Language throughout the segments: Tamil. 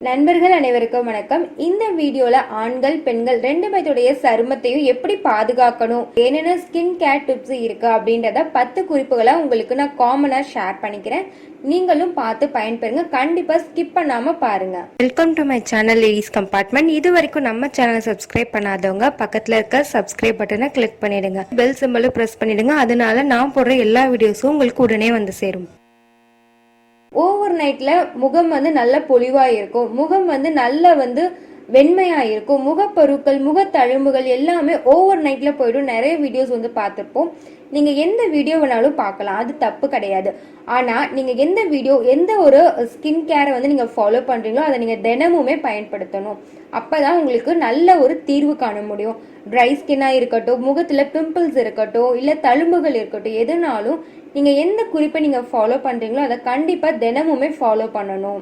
நண்பர்கள் அனைவருக்கும் வணக்கம். இந்த வீடியோல ஆண்கள் பெண்கள் ரெண்டு பேருடைய சருமத்தையும் எப்படி பாதுகாக்கணும், என்னென்ன ஸ்கின் கேர் டிப்ஸ் இருக்கு அப்படின்றத 10 குறிப்புகளை உங்களுக்கு நான் காமனா ஷேர் பண்ணிக்கிறேன். நீங்களும் பார்த்து பயன்பெறுங்க. கண்டிப்பா ஸ்கிப் பண்ணாம பாருங்க. Welcome to my channel ladies compartment. இது வரைக்கும் நம்ம சேனலை சப்ஸ்கிரைப் பண்ணாதவங்க பக்கத்துல இருக்க சப்ஸ்கிரைப் பட்டனை கிளிக் பண்ணிடுங்க. பெல் சிம்பலும் பிரஸ் பண்ணிடுங்க. அதனால நான் போடுற எல்லா வீடியோஸும் உங்களுக்கு உடனே வந்து சேரும். ஓவர் நைட்ல முகம் நல்ல பொலிவா இருக்கும், முகம் நல்ல வெண்மையா இருக்கும், முகப்பருக்கள் முகத்தழும்புகள் எல்லாமே ஓவர் நைட்ல போயிடும். நிறைய வீடியோஸ் பார்த்திருப்போம். நீங்க எந்த வீடியோ வேணாலும் பார்க்கலாம், அது தப்பு கிடையாது. ஆனா நீங்க எந்த ஒரு ஸ்கின் கேரை நீங்க ஃபாலோ பண்றீங்களோ அதை நீங்க தினமுமே பயன்படுத்தணும். அப்பதான் உங்களுக்கு நல்ல ஒரு தீர்வு காண முடியும். ட்ரை ஸ்கின்னா இருக்கட்டும், முகத்துல பிம்பிள்ஸ் இருக்கட்டும், இல்ல தழும்புகள் இருக்கட்டும், எதுனாலும் நீங்க எந்த குறிப்பை நீங்க ஃபாலோ பண்றீங்களோ அதை கண்டிப்பா தினமுமே ஃபாலோ பண்ணணும்.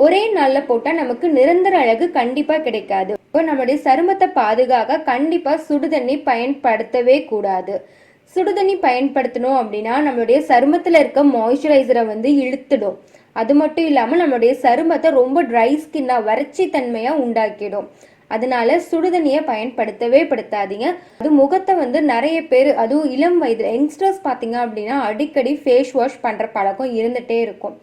ஒரே நாள்ல போட்டா நமக்கு நிரந்தர அழகு கண்டிப்பா கிடைக்காது. இப்போ நம்மளுடைய சருமத்தை பாதுகாக்க கண்டிப்பா சுடுதண்ணி பயன்படுத்தவே கூடாது. சுடுதண்ணி பயன்படுத்தணும் அப்படின்னா நம்மளுடைய சருமத்துல இருக்க மாய்ஸ்சரைசரை இழுத்துடும். அது மட்டும் இல்லாம நம்மளுடைய சருமத்தை ரொம்ப ட்ரை ஸ்கின்னா வறட்சி தன்மையா உண்டாக்கிடும். அதனால சுடுதண்ணியை பயன்படுத்தவே படுத்தாதீங்க. அது முகத்தை நிறைய பேர், அதுவும் இளம் வயதுல யங்ஸ்டர்ஸ் பாத்தீங்க அப்படின்னா அடிக்கடி ஃபேஸ் வாஷ் பண்ற பழக்கம் இருந்துட்டே இருக்கும்.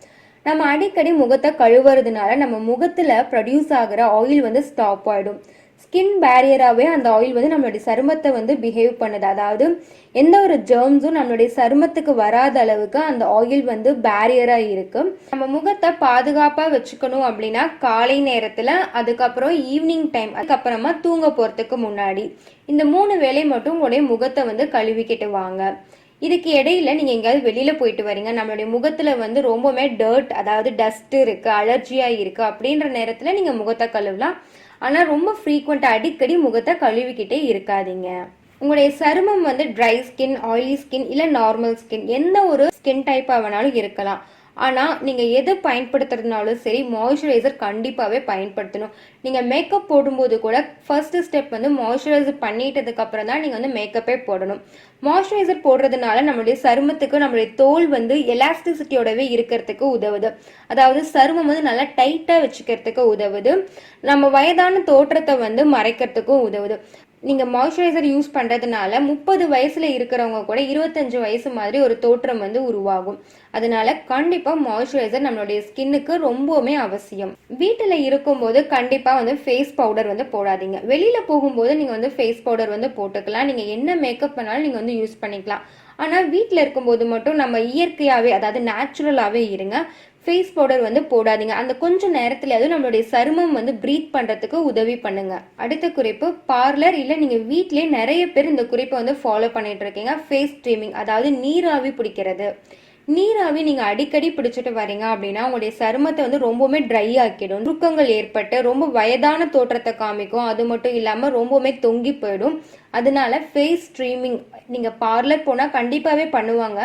நம்ம அடிக்கடி முகத்தை கழுவுறதுனால நம்ம முகத்துல ப்ரொடியூஸ் ஆகிற ஆயில் ஸ்டாப் ஆயிடும். ஸ்கின் பேரியராகவே அந்த ஆயில் நம்மளுடைய சருமத்தை பிஹேவ் பண்ணுது. அதாவது எந்த ஒரு ஜெர்ம்ஸும் நம்மளுடைய சருமத்துக்கு வராத அளவுக்கு அந்த ஆயில் பேரியரா இருக்கு. நம்ம முகத்தை பாதுகாப்பா வச்சுக்கணும் அப்படின்னா காலை நேரத்துல, அதுக்கப்புறம் ஈவினிங் டைம், அதுக்கப்புறமா தூங்க போறதுக்கு முன்னாடி இந்த 3 வேளை மட்டும் உங்களுடைய முகத்தை கழுவிக்கிட்டு வாங்க. இதுக்கு இடையில நீங்க எங்கேயாவது வெளியில போயிட்டு வரீங்க, நம்மளுடைய முகத்துல ரொம்பவுமே டர்ட், அதாவது டஸ்ட் இருக்கு, அலர்ஜியா இருக்கு அப்படின்ற நேரத்துல நீங்க முகத்தை கழுவலாம். ஆனா ரொம்ப ஃப்ரீக்வெண்டா அடிக்கடி முகத்தை கழுவிக்கிட்டே இருக்காதீங்க. உங்களுடைய சருமம் ட்ரை ஸ்கின், ஆயிலி ஸ்கின், இல்ல நார்மல் ஸ்கின், எந்த ஒரு ஸ்கின் டைப்பா வேணாலும் இருக்கலாம். ஆனா நீங்க எது பயன்படுத்துறதுனாலும் சரி, மாய்ஸ்சரைசர் கண்டிப்பாவே பயன்படுத்தணும். நீங்க மேக்கப் போடும்போது கூட ஃபர்ஸ்ட் ஸ்டெப் மாய்ஸ்சரைசர் பண்ணிட்டதுக்கு அப்புறம் தான் நீங்க மேக்கப்பே போடணும். மாய்ஸ்சரைசர் போடுறதுனால நம்மளுடைய சருமத்துக்கு நம்மளுடைய தோல் எலாஸ்டிசிட்டியோடவே இருக்கிறதுக்கு உதவுது. அதாவது சருமம் நல்லா டைட்டா வச்சுக்கிறதுக்கு உதவுது. நம்ம வயதான தோற்றத்தை மறைக்கிறதுக்கும் உதவுது. நீங்க மாய்ஸ்சரைசர் யூஸ் பண்றதுனால 30 வயசுல இருக்கிறவங்க கூட 25 வயசு மாதிரி ஒரு தோற்றம் உருவாகும். அதனால கண்டிப்பா மாய்ஸ்சரைசர் நம்மளுடைய ஸ்கின்னுக்கு ரொம்பவுமே அவசியம். வீட்டுல இருக்கும்போது கண்டிப்பா ஃபேஸ் பவுடர் போடாதீங்க. வெளியில போகும்போது நீங்க ஃபேஸ் பவுடர் போட்டுக்கலாம். நீங்க என்ன மேக்கப் பண்ணாலும் நீங்க யூஸ் பண்ணிக்கலாம். ஆனா வீட்டுல இருக்கும்போது மட்டும் நம்ம இயற்கையாவே, அதாவது நேச்சுரலாவே இருங்க. ஃபேஸ் பவுடர் போடாதீங்க. அந்த கொஞ்ச நேரத்துல நம்மளுடைய சருமம் பிரீத் பண்றதுக்கு உதவி பண்ணுங்க. அடுத்த குறிப்பு, பார்லர் இல்ல நீங்க வீட்லயே நிறைய பேர் இந்த குறிப்பை ஃபாலோ பண்ணிட்டு இருக்கீங்க. ஃபேஸ் ஸ்ட்ரீமிங், அதாவது நீராவி பிடிக்கிறது. நீராவி நீங்க அடிக்கடி பிடிச்சிட்டு வரீங்க அப்படின்னா உங்களுடைய சருமத்தை ரொம்பவுமே ட்ரை ஆக்கிடும். சுருக்கங்கள் ஏற்பட்டு ரொம்ப வயதான தோற்றத்தை காமிக்கும். அது மட்டும் இல்லாம ரொம்பவுமே தொங்கி போயிடும். அதனால ஃபேஸ் ஸ்ட்ரீமிங் நீங்க பார்லர் போனா கண்டிப்பாவே பண்ணுவாங்க.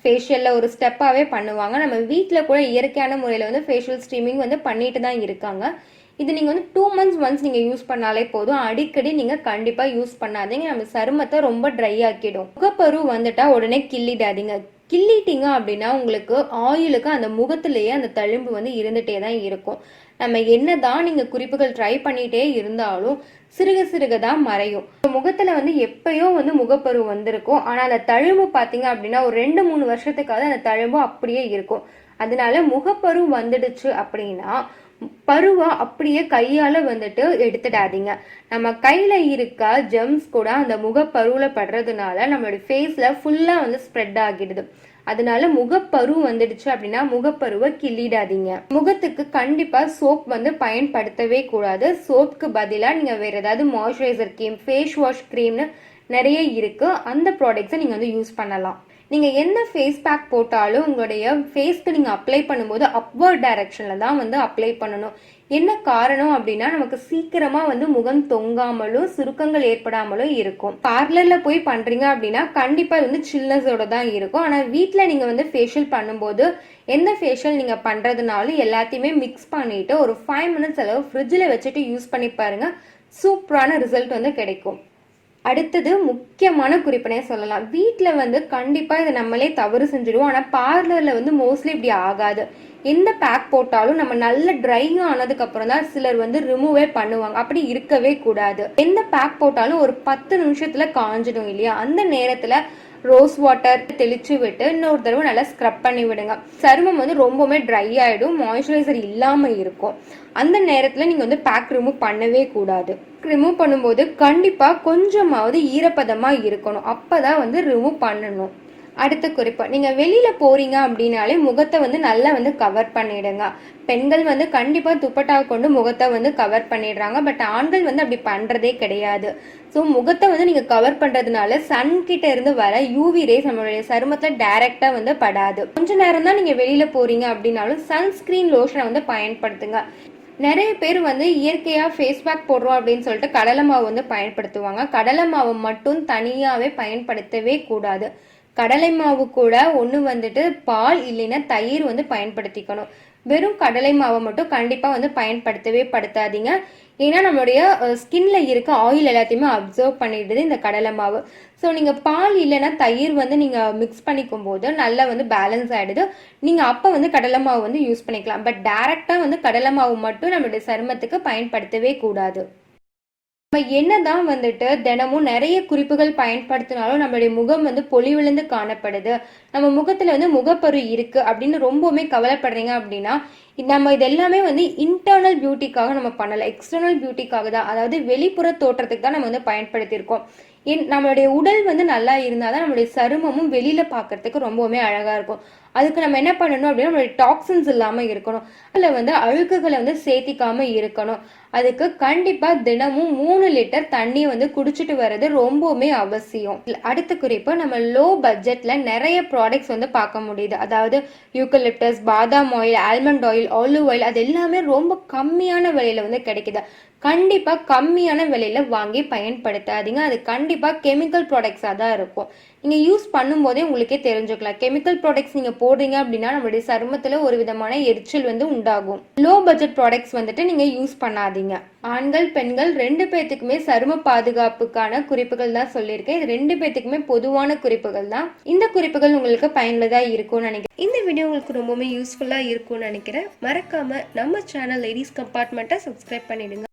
ஃபேஷியல்ல ஒரு ஸ்டெப்பாவே பண்ணுவாங்க. நம்ம வீட்டில் கூட இயற்கையான முறையில் ஃபேஷியல் ஸ்ட்ரீமிங் பண்ணிட்டு தான் இருக்காங்க. இது நீங்க 2 months ஒன்ஸ் நீங்க யூஸ் பண்ணாலே போதும். அடிக்கடி நீங்க கண்டிப்பா யூஸ் பண்ணாதீங்க. நம்ம சருமத்தை ரொம்ப ட்ரை ஆக்கிடும். முகப்பரு வந்துட்டா உடனே கிள்ளிடாதீங்க. கிள்ளிட்டீங்க அப்படின்னா உங்களுக்கு ஆயிலுக்கு அந்த முகத்திலேயே அந்த தழும்பு இருந்துட்டே தான் இருக்கும். நம்ம என்னதான் நீங்க குறிப்புகள் ட்ரை பண்ணிட்டே இருந்தாலும் சிறுக சிறுகதான் மறையும். முகத்துல எப்பயோ முகப்பரு வந்திருக்கும். ஆனா அந்த தழும்பு பாத்தீங்க அப்படின்னா ஒரு 2-3 வருஷத்துக்காவது அந்த தழும்பு அப்படியே இருக்கும். அதனால முகப்பரு வந்துடுச்சு அப்படின்னா பருவா அப்படியே கையால எடுத்துடாதீங்க. நம்ம கையில இருக்க ஜெம்ஸ் கூட அந்த முகப்பருவுல படுறதுனால நம்மளுடைய ஃபேஸ்ல ஃபுல்லா ஸ்ப்ரெட் ஆகிடுது. அதனால முகப்பரு வந்துடுச்சு அப்படின்னா முகப்பருவை கிள்ளிடாதீங்க. முகத்துக்கு கண்டிப்பா சோப் பயன்படுத்தவே கூடாது. சோப்புக்கு பதிலா நீங்க வேற ஏதாவது மாய்ஸ்சரைசர் கிரீம், ஃபேஸ் வாஷ் கிரீம்னு நிறைய இருக்கு. அந்த ப்ராடக்ட்ஸை நீங்க யூஸ் பண்ணலாம். நீங்க என்ன ஃபேஸ் பேக் போட்டாலும் உங்களுடைய ஃபேஸ்க்கு நீங்க அப்ளை பண்ணும்போது அப்வர்ட் டைரக்ஷன்ல தான் அப்ளை பண்ணணும். என்ன காரணம் அப்படின்னா நமக்கு சீக்கிரமா முகம் தொங்காமலும் சுருக்கங்கள் ஏற்படாமலும் இருக்கும். பார்லர்ல போய் பண்றீங்க அப்படின்னா கண்டிப்பா சில்னஸோட தான் இருக்கும். ஆனா வீட்டுல நீங்க ஃபேஷியல் பண்ணும்போது எந்த ஃபேஷியல் நீங்க பண்றதுனாலும் எல்லாத்தையுமே மிக்ஸ் பண்ணிட்டு ஒரு 5 minutes அளவு ஃப்ரிட்ஜில் வச்சுட்டு யூஸ் பண்ணி பாருங்க. சூப்பரான ரிசல்ட் கிடைக்கும். அடுத்தது முக்கியமான குறிப்பினே சொல்லலாம். வீட்டில் வந்து கண்டிப்பாக இதை நம்மளே தவறு செஞ்சுடுவோம். ஆனால் பார்லரில் வந்து மோஸ்ட்லி இப்படி ஆகாது. எந்த பேக் போட்டாலும் நம்ம நல்ல ட்ரை ஆனதுக்கு அப்புறம் தான் சிலர் வந்து ரிமூவே பண்ணுவாங்க. அப்படி இருக்கவே கூடாது. எந்த பேக் போட்டாலும் ஒரு 10 நிமிஷத்துல காஞ்சிடும் இல்லையா? அந்த நேரத்துல ரோஸ் வாட்டர் தெளிச்சு விட்டு இன்னொரு தடவை நல்லா ஸ்க்ரப் பண்ணி விடுங்க. சருமம் வந்து ரொம்பவுமே ட்ரை ஆயிடும், மாய்ஸ்சரைசர் இல்லாம இருக்கும். அந்த நேரத்துல நீங்க வந்து பேக் ரிமூவ் பண்ணவே கூடாது. ரிமூவ் பண்ணும்போது கண்டிப்பா கொஞ்சமாவது ஈரப்பதமா இருக்கணும், அப்பதான் வந்து ரிமூவ் பண்ணணும். அடுத்த குறிப்பு, நீங்க வெளியில போறீங்க அப்படின்னாலே முகத்தை வந்து நல்லா வந்து கவர் பண்ணிடுங்க. பெண்கள் வந்து கண்டிப்பா துப்பட்டா கொண்டு முகத்தை வந்து கவர் பண்ணிடுறாங்க. பட் ஆண்கள் வந்து அப்படி பண்றதே கிடையாது. ஸோ முகத்தை வந்து நீங்க கவர் பண்றதுனால சன் கிட்ட இருந்து வர யூவி ரேஸ் நம்மளுடைய சருமத்துல டைரக்டா வந்து படாது. கொஞ்ச நேரம் தான் நீங்க வெளியில போறீங்க அப்படின்னாலும் சன்ஸ்கிரீன் லோஷனை வந்து பயன்படுத்துங்க. நிறைய பேர் வந்து இயற்கையா ஃபேஸ் பேக் போடுறோம் அப்படின்னு சொல்லிட்டு கடலை மாவு வந்து பயன்படுத்துவாங்க. கடலை மாவு மட்டும் தனியாவே பயன்படுத்தவே கூடாது. கடலை மாவு கூட ஒன்று வந்துட்டு பால் இல்லைன்னா தயிர் வந்து பயன்படுத்திக்கணும். வெறும் கடலை மாவை மட்டும் கண்டிப்பாக வந்து பயன்படுத்தவே படுத்தாதீங்க. ஏன்னா நம்மளுடைய ஸ்கின்ல இருக்க ஆயில் எல்லாத்தையுமே அப்சர்வ் பண்ணிடுது இந்த கடலை மாவு. ஸோ நீங்கள் பால் இல்லைன்னா தயிர் வந்து நீங்கள் மிக்ஸ் பண்ணிக்கும் போது நல்லா வந்து பேலன்ஸ் ஆகிடுது. நீங்கள் அப்போ வந்து கடலை மாவு வந்து யூஸ் பண்ணிக்கலாம். பட் டைரெக்டாக வந்து கடலை மாவு மட்டும் நம்மளுடைய சருமத்துக்கு பயன்படுத்தவே கூடாது. நம்ம என்னதான் வந்துட்டு தினமும் நிறைய குறிப்புகள் பயன்படுத்தினாலும் நம்மளுடைய முகம் வந்து பொலிவிழந்து காணப்படுது, நம்ம முகத்துல வந்து முகப்பரு இருக்கு அப்படின்னு ரொம்பவுமே கவலைப்படுறீங்க அப்படின்னா, நம்ம இது எல்லாமே வந்து இன்டர்னல் பியூட்டிக்காக நம்ம பண்ணல, எக்ஸ்டர்னல் பியூட்டிக்காக தான், அதாவது வெளிப்புற தோற்றத்துக்கு தான் நம்ம வந்து பயன்படுத்தியிருக்கோம். நம்மளுடைய உடல் வந்து நல்லா இருந்தாதான் நம்மளுடைய சருமமும் வெளியில பார்க்கறதுக்கு ரொம்பவுமே அழகா இருக்கும். அதுக்கு நம்ம என்ன பண்ணணும் அப்படின்னா, நம்மளுடைய டாக்ஸின்ஸ் இல்லாம இருக்கணும், அதில் வந்து அழுக்குகளை வந்து சேர்த்திக்காம இருக்கணும். அதுக்கு கண்டிப்பா தினமும் 3 லிட்டர் தண்ணி வந்து குடிச்சிட்டு வர்றது ரொம்பவுமே அவசியம். அடுத்த குறிப்பு, நம்ம லோ பட்ஜெட்ல நிறைய ப்ராடக்ட்ஸ் வந்து பார்க்க முடியுது. அதாவது யூக்கலிப்டஸ், பாதாம் oil, almond oil, olive oil, அது எல்லாமே ரொம்ப கம்மியான விலையில வந்து கிடைக்குது. கண்டிப்பா கம்மியான விலையில வாங்கி பயன்படுத்தாதீங்க. அது கண்டிப்பா கெமிக்கல் ப்ராடக்ட்ஸாக தான் இருக்கும். நீங்க யூஸ் பண்ணும்போதே உங்களுக்கே தெரிஞ்சுக்கலாம். கெமிக்கல் ப்ராடக்ட்ஸ் நீங்க போடுறீங்க அப்படின்னா நம்மளுடைய சருமத்துல ஒரு விதமான எரிச்சல் வந்து உண்டாகும். லோ பட்ஜெட் ப்ராடக்ட்ஸ் வந்துட்டு நீங்க யூஸ் பண்ணாதீங்க. ஆண்கள் பெண்கள் 2 பேத்துக்குமே சரும பாதுகாப்புக்கான குறிப்புகள் தான் சொல்லியிருக்கேன். இது 2 பேத்துக்குமே பொதுவான குறிப்புகள் தான். இந்த குறிப்புகள் உங்களுக்கு பயனுள்ளதா இருக்கும்னு நினைக்கிறேன். இந்த வீடியோ உங்களுக்கு ரொம்பவுமே யூஸ்ஃபுல்லா இருக்கும்னு நினைக்கிறேன். மறக்காம நம்ம சேனல் லேடிஸ் கம்பார்ட்மெண்ட்டை சப்ஸ்கிரைப் பண்ணிடுங்க.